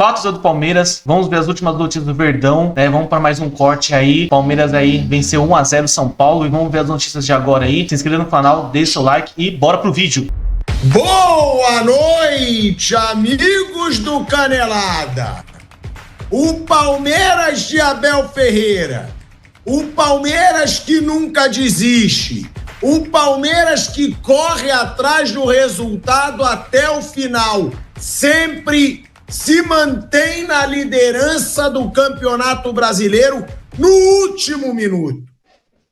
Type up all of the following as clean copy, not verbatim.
Fatos do Palmeiras, vamos ver as últimas notícias do Verdão, né? Vamos para mais um corte aí. Palmeiras aí venceu 1-0 São Paulo e vamos ver as notícias de agora aí. Se inscreva no canal, deixa o like e bora pro vídeo. Boa noite, amigos do Canelada. O Palmeiras de Abel Ferreira, o Palmeiras que nunca desiste, o Palmeiras que corre atrás do resultado até o final, sempre se mantém na liderança do Campeonato Brasileiro no último minuto.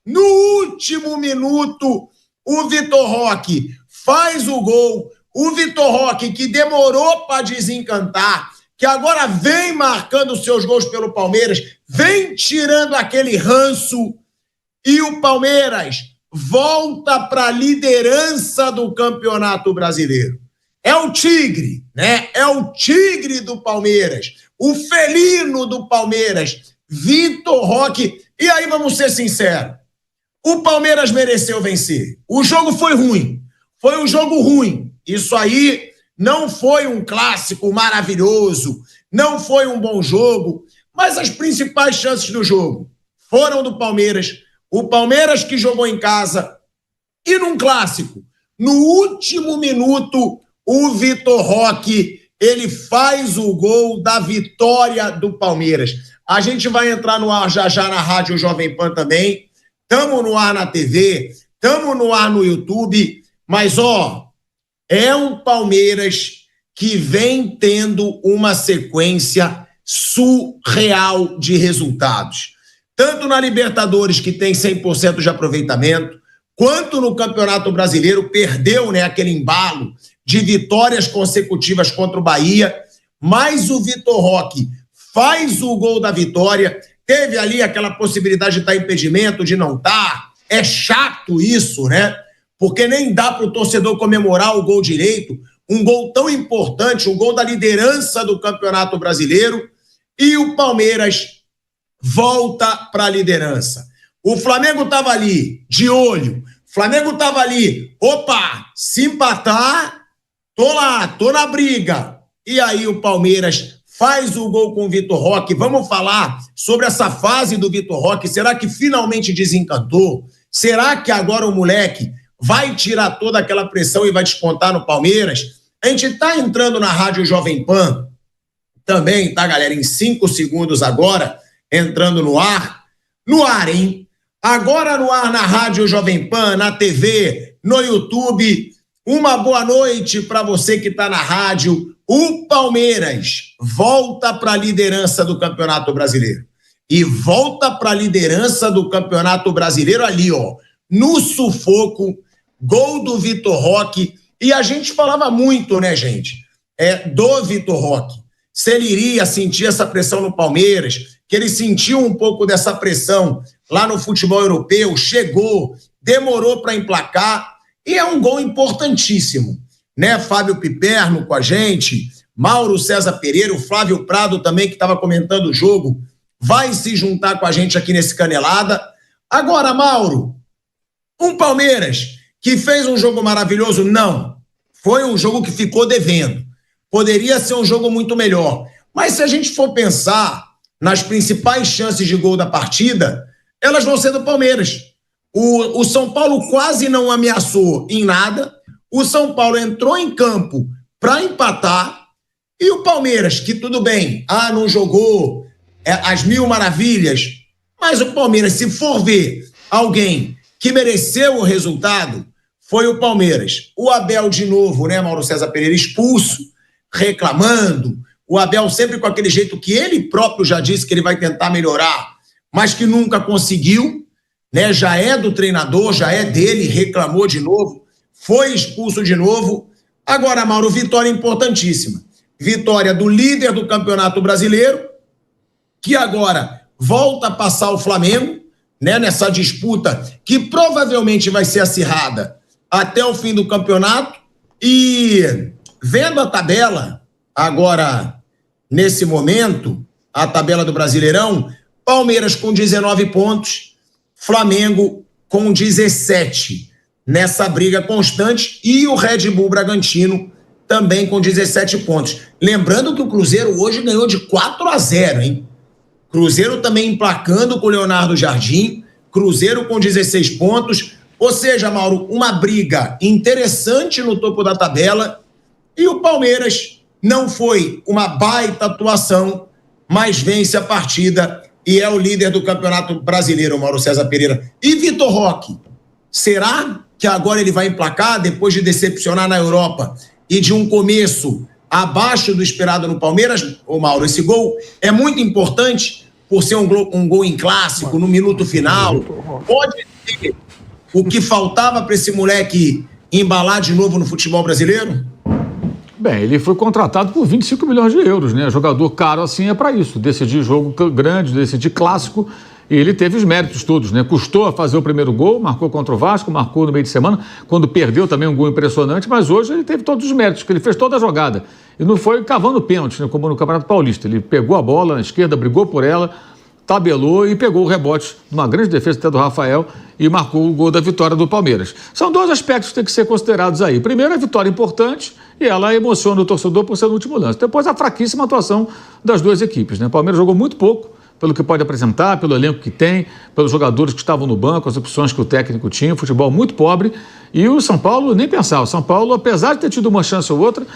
No último minuto, o Vitor Roque faz o gol. O Vitor Roque, que demorou para desencantar, que agora vem marcando seus gols pelo Palmeiras, vem tirando aquele ranço, e o Palmeiras volta para a liderança do Campeonato Brasileiro. É o tigre, né? É o tigre do Palmeiras, o felino do Palmeiras, Vitor Roque. E aí, vamos ser sinceros, o Palmeiras mereceu vencer. O jogo foi ruim, foi um jogo ruim. Isso aí não foi um clássico maravilhoso, não foi um bom jogo, mas as principais chances do jogo foram do Palmeiras. O Palmeiras que jogou em casa e num clássico, no último minuto, o Vitor Roque, ele faz o gol da vitória do Palmeiras. A gente vai entrar no ar já já na Rádio Jovem Pan também. Tamo no ar na TV, tamo no ar no YouTube, mas é um Palmeiras que vem tendo uma sequência surreal de resultados. Tanto na Libertadores, que tem 100% de aproveitamento, quanto no Campeonato Brasileiro, perdeu, né, aquele embalo de vitórias consecutivas contra o Bahia, mas o Vitor Roque faz o gol da vitória, teve ali aquela possibilidade de estar impedimento, de não estar. É chato isso, né? Porque nem dá para o torcedor comemorar o gol direito, um gol tão importante, um gol da liderança do Campeonato Brasileiro, e o Palmeiras volta para a liderança. O Flamengo estava ali, de olho, o Flamengo estava ali, opa, se empatar, tô lá, tô na briga. E aí o Palmeiras faz o gol com o Vitor Roque. Vamos falar sobre essa fase do Vitor Roque. Será que finalmente desencantou? Será que agora o moleque vai tirar toda aquela pressão e vai descontar no Palmeiras? A gente tá entrando na Rádio Jovem Pan também, tá, galera? Em 5 segundos agora, entrando no ar. No ar, hein? Agora no ar na Rádio Jovem Pan, na TV, no YouTube. Uma boa noite para você que está na rádio. O Palmeiras volta para a liderança do Campeonato Brasileiro. E volta para a liderança do Campeonato Brasileiro ali, no sufoco, gol do Vitor Roque. E a gente falava muito, né, gente, do Vitor Roque. Se ele iria sentir essa pressão no Palmeiras, que ele sentiu um pouco dessa pressão lá no futebol europeu, chegou, demorou para emplacar. E é um gol importantíssimo, né? Fábio Piperno com a gente, Mauro César Pereira, o Flávio Prado também, que estava comentando o jogo, vai se juntar com a gente aqui nesse Canelada. Agora, Mauro, um Palmeiras que fez um jogo maravilhoso? Não. Foi um jogo que ficou devendo. Poderia ser um jogo muito melhor. Mas se a gente for pensar nas principais chances de gol da partida, elas vão ser do Palmeiras. O São Paulo quase não ameaçou em nada. O São Paulo entrou em campo para empatar. E o Palmeiras, que tudo bem, não jogou as mil maravilhas. Mas o Palmeiras, se for ver alguém que mereceu o resultado, foi o Palmeiras. O Abel de novo, né, Mauro César Pereira, expulso, reclamando. O Abel sempre com aquele jeito que ele próprio já disse que ele vai tentar melhorar, mas que nunca conseguiu. Né, já é do treinador, já é dele, reclamou de novo, foi expulso de novo. Agora, Mauro, vitória importantíssima. Vitória do líder do Campeonato Brasileiro, que agora volta a passar o Flamengo, né, nessa disputa que provavelmente vai ser acirrada até o fim do campeonato. E vendo a tabela agora, nesse momento, a tabela do Brasileirão, Palmeiras com 19 pontos, Flamengo com 17, nessa briga constante, e o Red Bull Bragantino também com 17 pontos. Lembrando que o Cruzeiro hoje ganhou de 4-0, hein? Cruzeiro também emplacando com o Leonardo Jardim, Cruzeiro com 16 pontos, ou seja, Mauro, uma briga interessante no topo da tabela, e o Palmeiras não foi uma baita atuação, mas vence a partida e é o líder do Campeonato Brasileiro, Mauro César Pereira. E Vitor Roque, será que agora ele vai emplacar, depois de decepcionar na Europa e de um começo abaixo do esperado no Palmeiras? Ô Mauro, esse gol é muito importante por ser um gol em clássico, no minuto final. Pode ser o que faltava para esse moleque embalar de novo no futebol brasileiro? Bem, ele foi contratado por 25 milhões de euros, né? Jogador caro assim é para isso, decidir jogo grande, decidir clássico, e ele teve os méritos todos, né? Custou a fazer o primeiro gol, marcou contra o Vasco, marcou no meio de semana, quando perdeu também um gol impressionante, mas hoje ele teve todos os méritos, porque ele fez toda a jogada. E não foi cavando pênalti, né? Como no Campeonato Paulista. Ele pegou a bola na esquerda, brigou por ela, tabelou e pegou o rebote, numa grande defesa até do Rafael, e marcou o gol da vitória do Palmeiras. São dois aspectos que têm que ser considerados aí. Primeiro, a vitória importante, e ela emociona o torcedor por ser no último lance. Depois, a fraquíssima atuação das duas equipes, né? O Palmeiras jogou muito pouco, pelo que pode apresentar, pelo elenco que tem, pelos jogadores que estavam no banco, as opções que o técnico tinha, futebol muito pobre, e o São Paulo, nem pensar, o São Paulo, apesar de ter tido uma chance ou outra,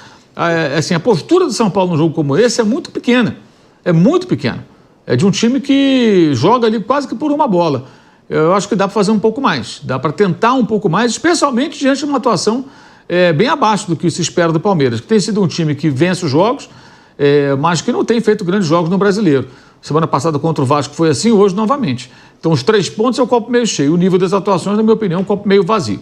assim, a postura do São Paulo num jogo como esse é muito pequena, é de um time que joga ali quase que por uma bola. Eu acho que dá para fazer um pouco mais, dá para tentar um pouco mais, especialmente diante de uma atuação bem abaixo do que se espera do Palmeiras, que tem sido um time que vence os jogos, mas que não tem feito grandes jogos no Brasileiro. Semana passada contra o Vasco foi assim, hoje novamente. Então os 3 pontos é o copo meio cheio, o nível das atuações, na minha opinião, é um copo meio vazio.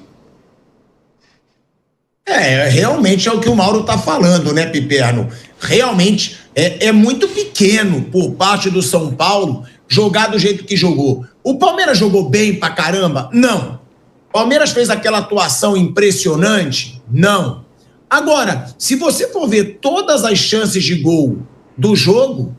Realmente é o que o Mauro está falando, né, Piperno? Realmente é muito pequeno por parte do São Paulo jogar do jeito que jogou. O Palmeiras jogou bem pra caramba? Não. O Palmeiras fez aquela atuação impressionante? Não. Agora, se você for ver todas as chances de gol do jogo,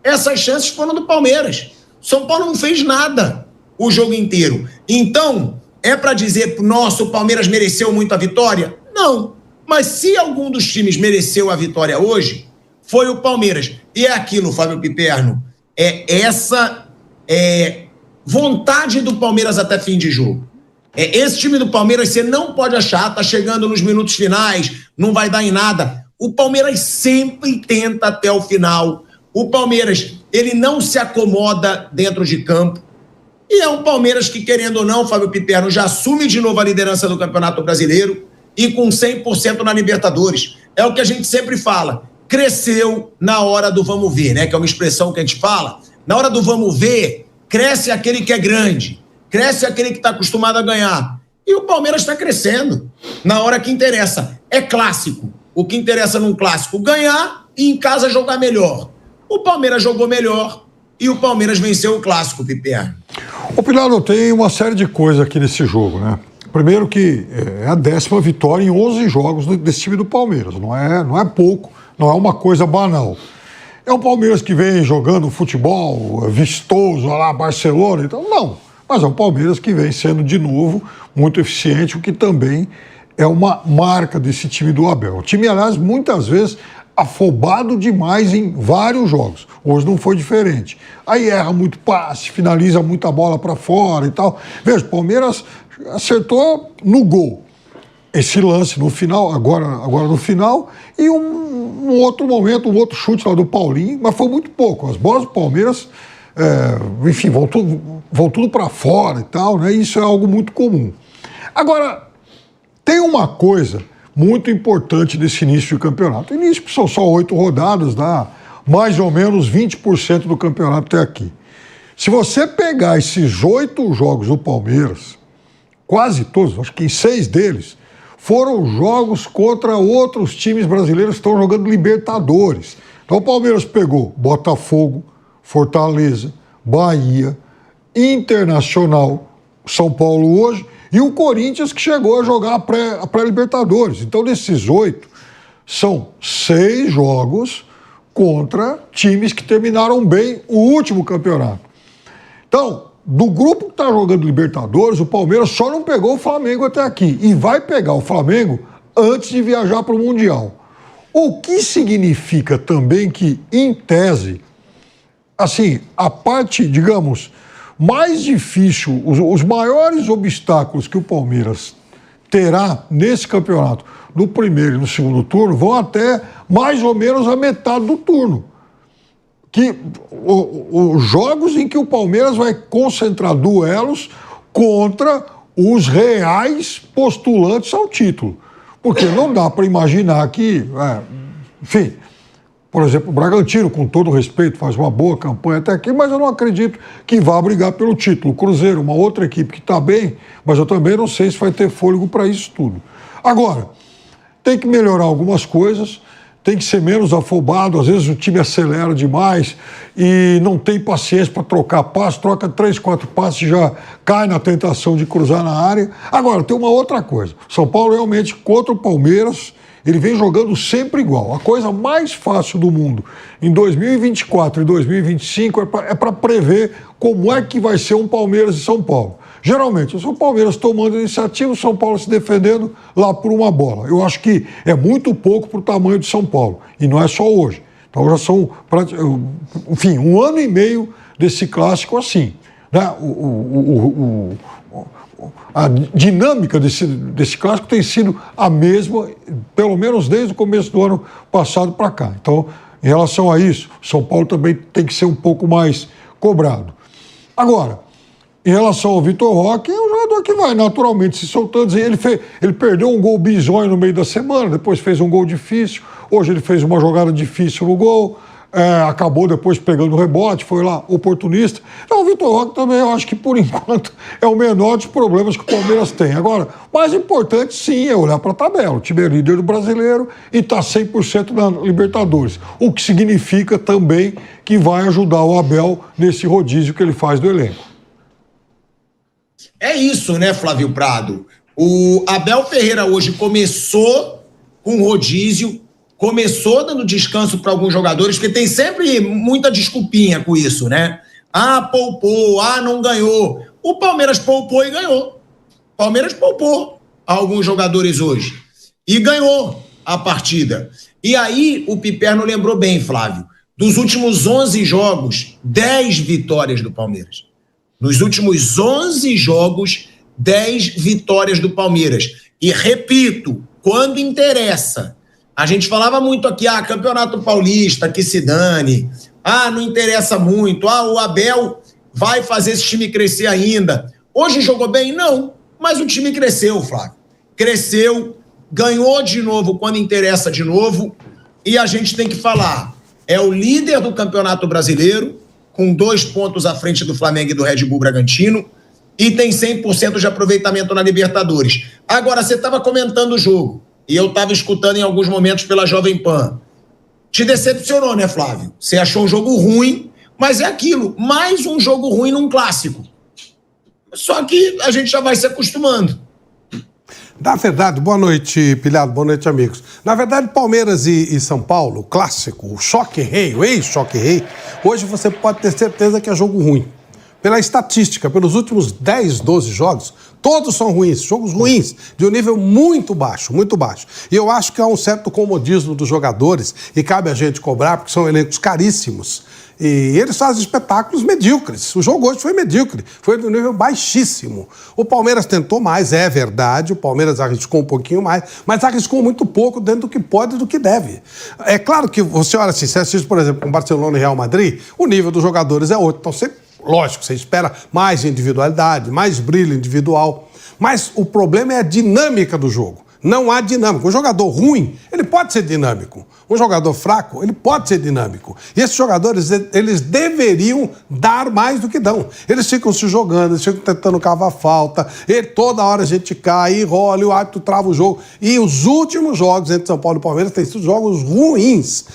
essas chances foram do Palmeiras. São Paulo não fez nada o jogo inteiro. Então, é para dizer, nossa, o Palmeiras mereceu muito a vitória? Não. Mas se algum dos times mereceu a vitória hoje, foi o Palmeiras. E é aquilo, Fábio Piperno, essa vontade do Palmeiras até fim de jogo. Esse time do Palmeiras, você não pode achar, tá chegando nos minutos finais, não vai dar em nada. O Palmeiras sempre tenta até o final. O Palmeiras, ele não se acomoda dentro de campo. E é um Palmeiras que, querendo ou não, Fábio Piperno, já assume de novo a liderança do Campeonato Brasileiro e com 100% na Libertadores. É o que a gente sempre fala. Cresceu na hora do vamos ver, né? Que é uma expressão que a gente fala. Na hora do vamos ver, cresce aquele que é grande. Cresce aquele que está acostumado a ganhar. E o Palmeiras está crescendo na hora que interessa. É clássico. O que interessa num clássico, ganhar e em casa jogar melhor. O Palmeiras jogou melhor e o Palmeiras venceu o clássico, Piperno. Ô Pilardo, tem uma série de coisas aqui nesse jogo, né? Primeiro que é a 10ª vitória em 11 jogos desse time do Palmeiras. Não é pouco, não é uma coisa banal. É o Palmeiras que vem jogando futebol vistoso, lá Barcelona, então não. Mas é o Palmeiras que vem sendo de novo muito eficiente, o que também é uma marca desse time do Abel. O time, aliás, muitas vezes afobado demais em vários jogos. Hoje não foi diferente. Aí erra muito passe, finaliza muita bola para fora e tal. Veja, o Palmeiras acertou no gol. Esse lance no final, agora no final, e um outro momento, um outro chute lá do Paulinho, mas foi muito pouco. As bolas do Palmeiras, enfim, vão tudo para fora e tal, né? Isso é algo muito comum. Agora, tem uma coisa muito importante desse início de campeonato. O início são só 8 rodadas, dá mais ou menos 20% do campeonato até aqui. Se você pegar esses 8 jogos do Palmeiras, quase todos, acho que em 6 deles, foram jogos contra outros times brasileiros que estão jogando Libertadores. Então o Palmeiras pegou Botafogo, Fortaleza, Bahia, Internacional, São Paulo hoje, e o Corinthians que chegou a jogar a pré-Libertadores. Então, desses 8, são 6 jogos contra times que terminaram bem o último campeonato. Então, do grupo que está jogando Libertadores, o Palmeiras só não pegou o Flamengo até aqui. E vai pegar o Flamengo antes de viajar para o Mundial. O que significa também que, em tese, assim, a parte, digamos, mais difícil, os maiores obstáculos que o Palmeiras terá nesse campeonato, no primeiro e no segundo turno, vão até mais ou menos a metade do turno. Que os jogos em que o Palmeiras vai concentrar duelos contra os reais postulantes ao título. Porque não dá para imaginar que, enfim, por exemplo, o Bragantino, com todo respeito, faz uma boa campanha até aqui, mas eu não acredito que vá brigar pelo título. O Cruzeiro, uma outra equipe que está bem, mas eu também não sei se vai ter fôlego para isso tudo. Agora, tem que melhorar algumas coisas, tem que ser menos afobado, às vezes o time acelera demais e não tem paciência para trocar passe, troca 3, 4 passes e já cai na tentação de cruzar na área. Agora, tem uma outra coisa, São Paulo realmente contra o Palmeiras, ele vem jogando sempre igual. A coisa mais fácil do mundo em 2024 e 2025 é para prever como é que vai ser um Palmeiras e São Paulo. Geralmente, o São Palmeiras tomando iniciativa, o São Paulo se defendendo lá por uma bola. Eu acho que é muito pouco para o tamanho de São Paulo. E não é só hoje. Então já são, enfim, 1 ano e meio desse clássico assim. Né? A dinâmica desse clássico tem sido a mesma, pelo menos desde o começo do ano passado para cá. Então, em relação a isso, o São Paulo também tem que ser um pouco mais cobrado. Agora, em relação ao Vitor Roque, é um jogador que vai naturalmente se soltando. Ele perdeu um gol bizonho no meio da semana, depois fez um gol difícil. Hoje ele fez uma jogada difícil no gol, acabou depois pegando o rebote, foi lá oportunista. Então o Vitor Roque também, eu acho que por enquanto é o menor dos problemas que o Palmeiras tem. Agora, o mais importante sim é olhar para a tabela. O time é líder do Brasileiro e está 100% na Libertadores. O que significa também que vai ajudar o Abel nesse rodízio que ele faz do elenco. É isso, né, Flávio Prado? O Abel Ferreira hoje começou com rodízio, começou dando descanso para alguns jogadores, porque tem sempre muita desculpinha com isso, né? Ah, poupou, não ganhou. O Palmeiras poupou e ganhou. O Palmeiras poupou alguns jogadores hoje e ganhou a partida. E aí o Piperno lembrou bem, Flávio, dos últimos 11 jogos, 10 vitórias do Palmeiras. Nos últimos 11 jogos, 10 vitórias do Palmeiras. E repito, quando interessa. A gente falava muito aqui, Campeonato Paulista, que se dane. Não interessa muito. O Abel vai fazer esse time crescer ainda. Hoje jogou bem? Não. Mas o time cresceu, Flávio. Cresceu, ganhou de novo quando interessa de novo. E a gente tem que falar, é o líder do Campeonato Brasileiro, com 2 pontos à frente do Flamengo e do Red Bull Bragantino, e tem 100% de aproveitamento na Libertadores. Agora, você estava comentando o jogo, e eu estava escutando em alguns momentos pela Jovem Pan. Te decepcionou, né, Flávio? Você achou um jogo ruim, mas é aquilo, mais um jogo ruim num clássico. Só que a gente já vai se acostumando. Na verdade, boa noite, Pilhado, boa noite, amigos. Na verdade, Palmeiras e São Paulo, o clássico, o choque rei, o ex-choque rei, hoje você pode ter certeza que é jogo ruim. Pela estatística, pelos últimos 10, 12 jogos, todos são ruins, jogos ruins, de um nível muito baixo, muito baixo. E eu acho que há um certo comodismo dos jogadores, e cabe a gente cobrar, porque são elencos caríssimos. E eles fazem espetáculos medíocres. O jogo hoje foi medíocre, foi de um nível baixíssimo. O Palmeiras tentou mais, é verdade, o Palmeiras arriscou um pouquinho mais, mas arriscou muito pouco dentro do que pode e do que deve. É claro que você olha assim, você assiste, por exemplo, com Barcelona e Real Madrid, o nível dos jogadores é outro. Então, lógico, você espera mais individualidade, mais brilho individual, mas o problema é a dinâmica do jogo. Não há dinâmica. Um jogador ruim, ele pode ser dinâmico. Um jogador fraco, ele pode ser dinâmico. E esses jogadores, eles deveriam dar mais do que dão. Eles ficam se jogando, eles ficam tentando cavar falta, e toda hora a gente cai, e rola, e o árbitro trava o jogo. E os últimos jogos entre São Paulo e Palmeiras têm sido jogos ruins.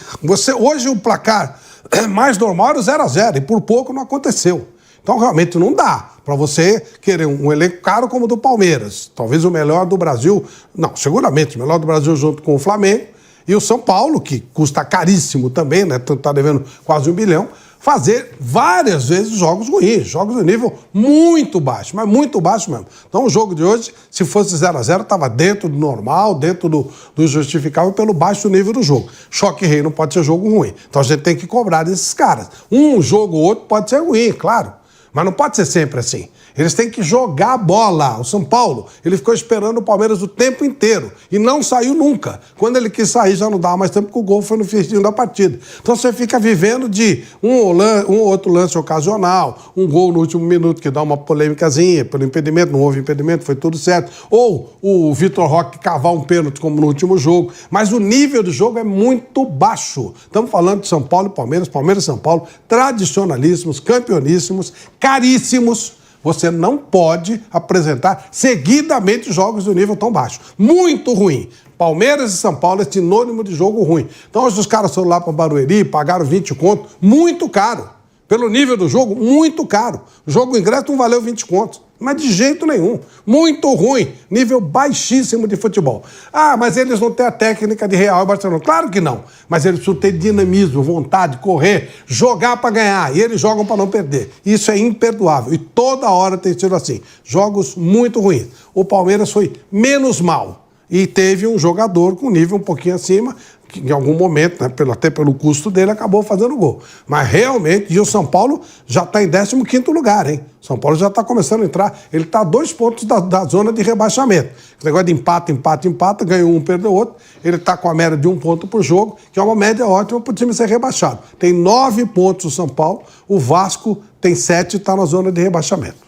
Hoje o placar mais normal era o 0-0, e por pouco não aconteceu. Então, realmente, não dá para você querer um elenco caro como o do Palmeiras. Talvez o melhor do Brasil, não, seguramente, o melhor do Brasil junto com o Flamengo. E o São Paulo, que custa caríssimo também, né? Está devendo quase 1 bilhão, fazer várias vezes jogos ruins, jogos de nível muito baixo, mas muito baixo mesmo. Então o jogo de hoje, se fosse 0-0, estava dentro do normal, dentro do justificável pelo baixo nível do jogo. Choque Rei não pode ser jogo ruim. Então a gente tem que cobrar desses caras. Um jogo ou outro pode ser ruim, claro, mas não pode ser sempre assim. Eles têm que jogar a bola. O São Paulo, ele ficou esperando o Palmeiras o tempo inteiro e não saiu nunca. Quando ele quis sair, já não dava mais tempo, porque o gol foi no finzinho da partida. Então você fica vivendo de um outro lance ocasional, um gol no último minuto que dá uma polêmicazinha pelo impedimento, não houve impedimento, foi tudo certo. Ou o Vitor Roque cavar um pênalti como no último jogo. Mas o nível do jogo é muito baixo. Estamos falando de São Paulo e Palmeiras, Palmeiras e São Paulo, tradicionalíssimos, campeoníssimos, caríssimos. Você não pode apresentar seguidamente jogos do nível tão baixo. Muito ruim. Palmeiras e São Paulo é sinônimo de jogo ruim. Então hoje os caras foram lá para Barueri, pagaram 20 conto, muito caro. Pelo nível do jogo, muito caro. O jogo ingresso não valeu 20 contos. Mas de jeito nenhum. Muito ruim. Nível baixíssimo de futebol. Ah, mas eles não têm a técnica de Real e Barcelona. Claro que não. Mas eles precisam ter dinamismo, vontade, correr, jogar para ganhar. E eles jogam para não perder. Isso é imperdoável. E toda hora tem sido assim. Jogos muito ruins. O Palmeiras foi menos mal. E teve um jogador com nível um pouquinho acima, que em algum momento, né, até pelo custo dele, acabou fazendo gol. Mas realmente, e o São Paulo já está em 15º lugar, hein? O São Paulo já está começando a entrar, ele está a 2 pontos da zona de rebaixamento. Esse negócio de empata, ganhou um, perdeu outro. Ele está com a média de 1 ponto por jogo, que é uma média ótima para o time ser rebaixado. Tem 9 pontos o São Paulo, o Vasco tem 7 e está na zona de rebaixamento.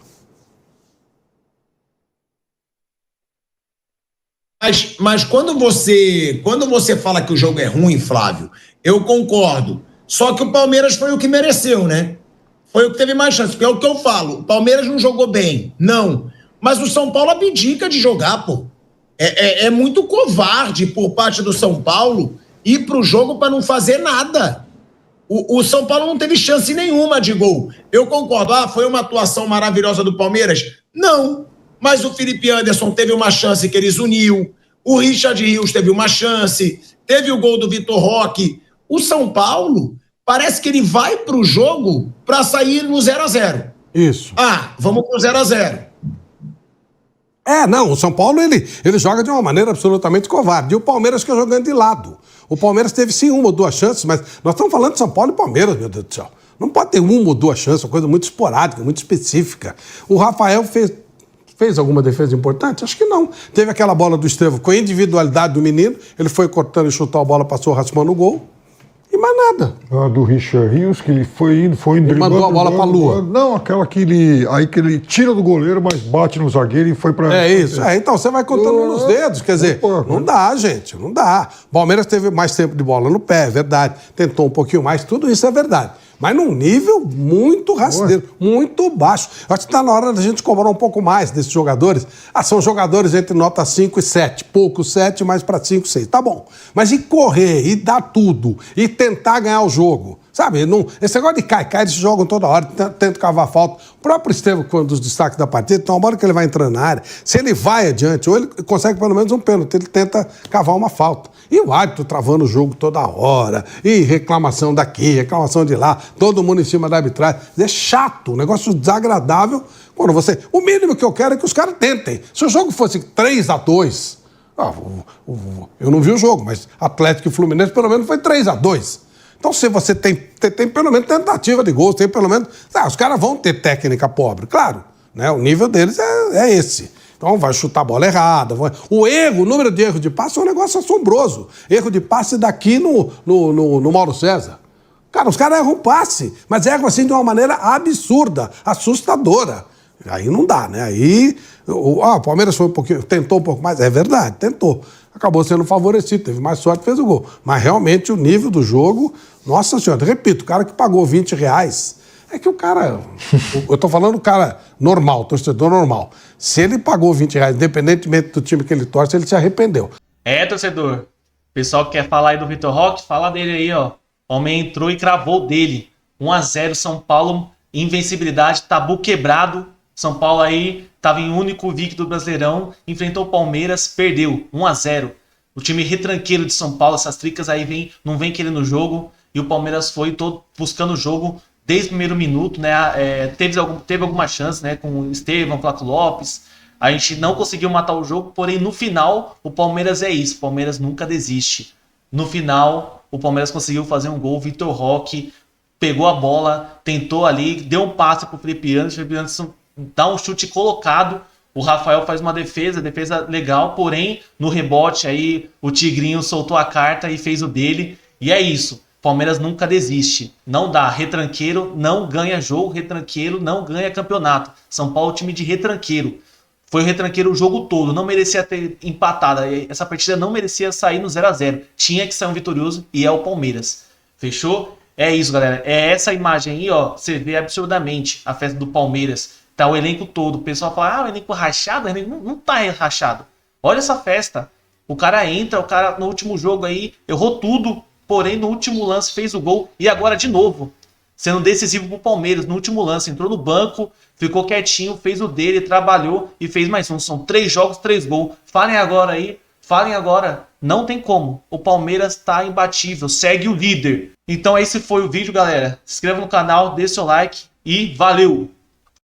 Mas quando você fala que o jogo é ruim, Flávio, eu concordo. Só que o Palmeiras foi o que mereceu, né? Foi o que teve mais chance. Porque é o que eu falo, o Palmeiras não jogou bem, não. Mas o São Paulo abdica de jogar, pô. É muito covarde por parte do São Paulo ir pro jogo para não fazer nada. O São Paulo não teve chance nenhuma de gol. Eu concordo. Ah, foi uma atuação maravilhosa do Palmeiras? Não. Mas o Felipe Anderson teve uma chance que eles uniu, o Richard Rios teve uma chance, teve o gol do Vitor Roque. O São Paulo, parece que ele vai para o jogo para sair no 0-0. Isso. Ah, vamos pro 0-0. Não, o São Paulo, ele joga de uma maneira absolutamente covarde. E o Palmeiras fica jogando de lado. O Palmeiras teve sim 1 ou 2 chances, mas nós estamos falando de São Paulo e Palmeiras, meu Deus do céu. Não pode ter 1 ou 2 chances, uma coisa muito esporádica, muito específica. O Rafael fez alguma defesa importante? Acho que não. Teve aquela bola do Estevão com a individualidade do menino, ele foi cortando e chutou a bola, passou raspando o gol. E mais nada. A do Richard Rios, que ele foi indo ele mandou a bola pra lua. Não, aquela que ele tira do goleiro, mas bate no zagueiro e foi pra... É isso. Então você vai contando nos dedos, quer dizer, não dá, gente, não dá. O Palmeiras teve mais tempo de bola no pé, é verdade. Tentou um pouquinho mais, tudo isso é verdade. Mas num nível muito rasteiro, muito baixo. Acho que está na hora da gente cobrar um pouco mais desses jogadores. São jogadores entre nota 5 e 7. Pouco 7, mais para 5, 6. Tá bom. Mas e correr, e dar tudo, e tentar ganhar o jogo. Sabe, esse negócio de cai, eles jogam toda hora, tentam cavar falta. O próprio Estevão, que foi um dos destaques da partida, então, uma hora que ele vai entrando na área, se ele vai adiante, ou ele consegue pelo menos um pênalti, ele tenta cavar uma falta. E o árbitro travando o jogo toda hora, e reclamação daqui, reclamação de lá, todo mundo em cima da arbitragem. É chato, um negócio desagradável. Quando você... O mínimo que eu quero é que os caras tentem. Se o jogo fosse 3-2, eu não vi o jogo, mas Atlético e Fluminense pelo menos foi 3-2. Então, se você tem pelo menos tentativa de gol, tem pelo menos... os caras vão ter técnica pobre, claro. Né? O nível deles é esse. Então, vai chutar a bola errada. O número de erro de passe é um negócio assombroso. Erro de passe daqui no Mauro César. Cara, os caras erram passe, mas erram assim de uma maneira absurda, assustadora. Aí não dá, né? Aí o Palmeiras foi tentou um pouco mais, é verdade, tentou. Acabou sendo favorecido, teve mais sorte, fez o gol. Mas realmente o nível do jogo, nossa senhora, repito, o cara que pagou R$20, é que o cara, eu tô falando o cara normal, torcedor normal. Se ele pagou R$20, independentemente do time que ele torce, ele se arrependeu. Torcedor, o pessoal que quer falar aí do Vitor Roque, fala dele aí, ó. O homem entrou e cravou dele. 1-0 São Paulo, invencibilidade, tabu quebrado. São Paulo aí estava em único invicto do Brasileirão, enfrentou o Palmeiras, perdeu 1-0. O time retranqueiro de São Paulo, essas tricas aí não vem querendo o jogo, e o Palmeiras foi todo buscando o jogo, desde o primeiro minuto, né? Teve alguma chance, né? Com o Estevão, Flávio Lopes. A gente não conseguiu matar o jogo, porém no final o Palmeiras é isso. O Palmeiras nunca desiste. No final, o Palmeiras conseguiu fazer um gol. Vitor Roque pegou a bola, tentou ali, deu um passe pro Felipe Anderson. O Felipe Anderson dá um chute colocado. O Rafael faz uma defesa legal, porém no rebote aí o Tigrinho soltou a carta e fez o dele. E é isso. Palmeiras nunca desiste. Não dá. Retranqueiro não ganha jogo. Retranqueiro não ganha campeonato. São Paulo time de retranqueiro. Foi o retranqueiro o jogo todo. Não merecia ter empatado. Essa partida não merecia sair no 0-0. Tinha que sair um vitorioso e é o Palmeiras. Fechou? É isso, galera. É essa imagem aí, ó. Você vê absurdamente a festa do Palmeiras. Tá o elenco todo. O pessoal fala, o elenco rachado. O elenco não tá rachado. Olha essa festa. O cara entra, o cara no último jogo aí errou tudo. Porém, no último lance fez o gol. E agora de novo. Sendo decisivo pro Palmeiras no último lance. Entrou no banco, ficou quietinho, fez o dele, trabalhou e fez mais um. São 3 jogos, 3 gols. Falem agora aí. Falem agora. Não tem como. O Palmeiras tá imbatível. Segue o líder. Então esse foi o vídeo, galera. Se inscreva no canal, dê seu like e valeu!